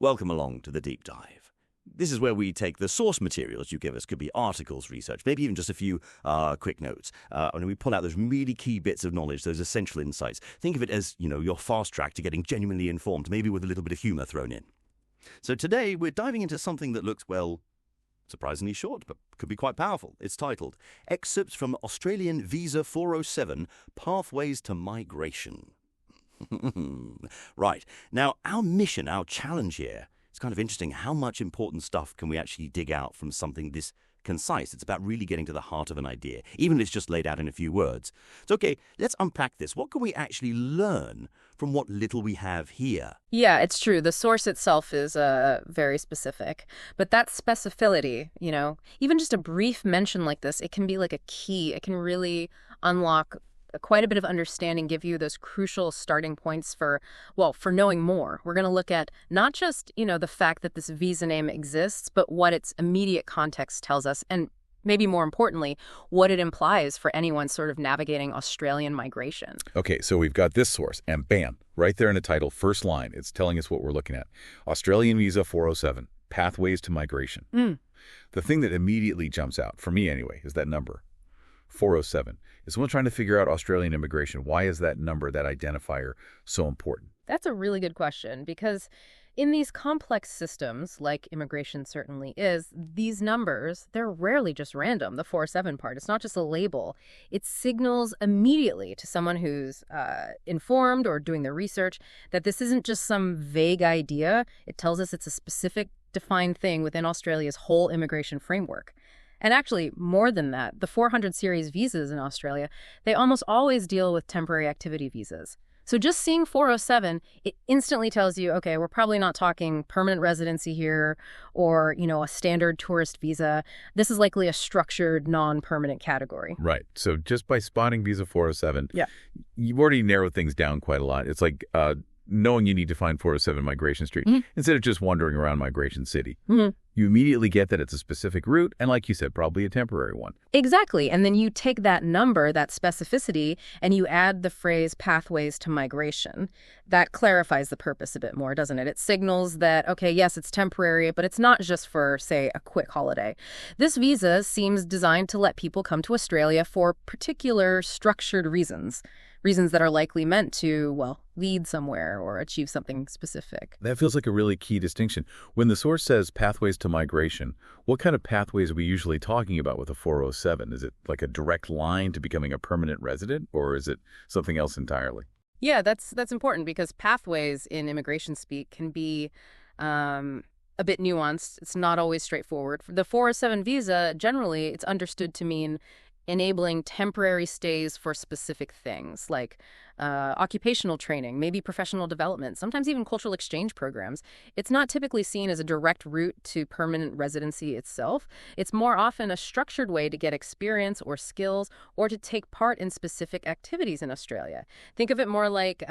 Welcome along to the deep dive. This is where we take the source materials you give us, could be articles, research, maybe even just a few quick notes, and we pull out those really key bits of knowledge, those essential insights. Think of it as, your fast track to getting genuinely informed, maybe with a little bit of humor thrown in. So today we're diving into something that looks, well, surprisingly short, but could be quite powerful. It's titled Excerpts from Australian Visa 407, Pathways to Migration. Right. Now, our mission, our challenge here, it's kind of interesting. How much important stuff can we actually dig out from something this concise? It's about really getting to the heart of an idea, even if it's just laid out in a few words. So, okay, let's unpack this. What can we actually learn from what little we have here? Yeah, it's true. The source itself is very specific. But that specificity, even just a brief mention like this, it can be like a key. It can really unlock quite a bit of understanding, give you those crucial starting points for knowing more. We're going to look at not just, the fact that this visa name exists, but what its immediate context tells us, and maybe more importantly, what it implies for anyone sort of navigating Australian migration. Okay, so we've got this source, and bam, right there in the title, first line, it's telling us what we're looking at. Australian Visa 407, Pathways to Migration. The thing that immediately jumps out, for me anyway, is that number. 407. Is someone trying to figure out Australian immigration? Why is that number, that identifier, so important? That's a really good question, because in these complex systems, like immigration certainly is, these numbers, they're rarely just random, the 407 part. It's not just a label. It signals immediately to someone who's informed or doing their research that this isn't just some vague idea. It tells us it's a specific, defined thing within Australia's whole immigration framework. And actually, more than that, the 400 series visas in Australia, they almost always deal with temporary activity visas. So just seeing 407, it instantly tells you, okay, we're probably not talking permanent residency here or, a standard tourist visa. This is likely a structured, non-permanent category. Right. So just by spotting Visa 407, yeah, you've already narrowed things down quite a lot. It's like knowing you need to find 407 Migration Street instead of just wandering around Migration City. You immediately get that it's a specific route and, like you said, probably a temporary one. Exactly. And then you take that number, that specificity, and you add the phrase pathways to migration. That clarifies the purpose a bit more, doesn't it? It signals that, okay, yes, it's temporary, but it's not just for, say, a quick holiday. This visa seems designed to let people come to Australia for particular structured reasons that are likely meant to, lead somewhere or achieve something specific. That feels like a really key distinction. When the source says pathways to migration, what kind of pathways are we usually talking about with a 407? Is it like a direct line to becoming a permanent resident, or is it something else entirely? Yeah, that's important because pathways in immigration speak can be a bit nuanced. It's not always straightforward. For the 407 visa, generally, it's understood to mean enabling temporary stays for specific things like occupational training, maybe professional development, sometimes even cultural exchange programs. It's not typically seen as a direct route to permanent residency itself. It's more often a structured way to get experience or skills or to take part in specific activities in Australia. Think of it more like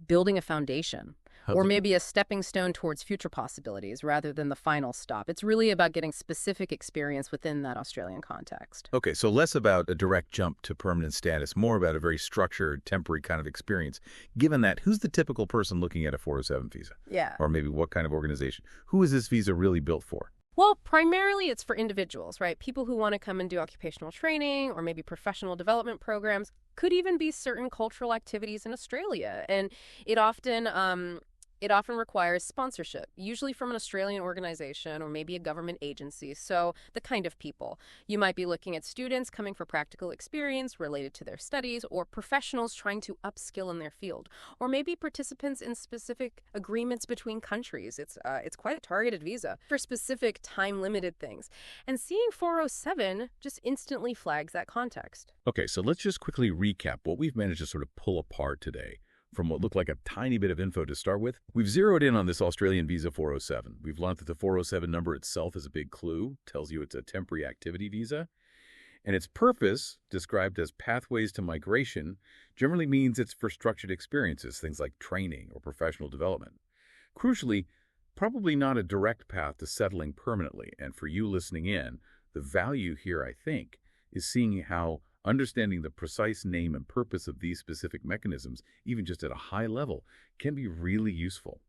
building a foundation. Or maybe a stepping stone towards future possibilities rather than the final stop. It's really about getting specific experience within that Australian context. Okay, so less about a direct jump to permanent status, more about a very structured, temporary kind of experience. Given that, who's the typical person looking at a 407 visa? Yeah. Or maybe what kind of organization? Who is this visa really built for? Well, primarily it's for individuals, right? People who want to come and do occupational training or maybe professional development programs. Could even be certain cultural activities in Australia. And it often requires sponsorship, usually from an Australian organization or maybe a government agency. So the kind of people. You might be looking at students coming for practical experience related to their studies or professionals trying to upskill in their field or maybe participants in specific agreements between countries. It's quite a targeted visa for specific time-limited things. And seeing 407 just instantly flags that context. Okay, so let's just quickly recap what we've managed to sort of pull apart today. From what looked like a tiny bit of info to start with, we've zeroed in on this Australian Visa 407. We've learned that the 407 number itself is a big clue, tells you it's a temporary activity visa. And its purpose, described as pathways to migration, generally means it's for structured experiences, things like training or professional development. Crucially, probably not a direct path to settling permanently. And for you listening in, the value here, I think, is seeing how understanding the precise name and purpose of these specific mechanisms, even just at a high level, can be really useful.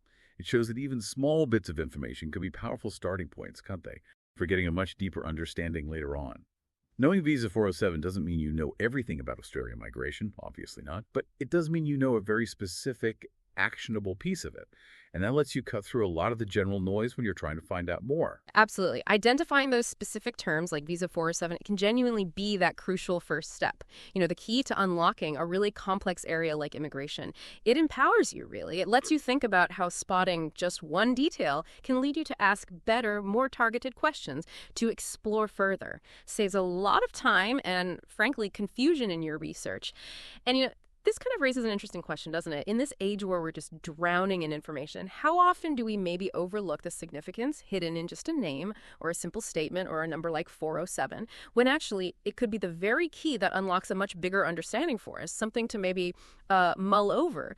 It shows that even small bits of information can be powerful starting points, can't they, for getting a much deeper understanding later on. Knowing Visa 407 doesn't mean you know everything about Australian migration, obviously not, but it does mean you know a very specific, actionable piece of it. And that lets you cut through a lot of the general noise when you're trying to find out more. Absolutely. Identifying those specific terms like Visa 407 can genuinely be that crucial first step. The key to unlocking a really complex area like immigration. It empowers you, really. It lets you think about how spotting just one detail can lead you to ask better, more targeted questions, to explore further. Saves a lot of time and, frankly, confusion in your research. And, this kind of raises an interesting question, doesn't it? In this age where we're just drowning in information, how often do we maybe overlook the significance hidden in just a name or a simple statement or a number like 407, when actually it could be the very key that unlocks a much bigger understanding for us, something to maybe mull over?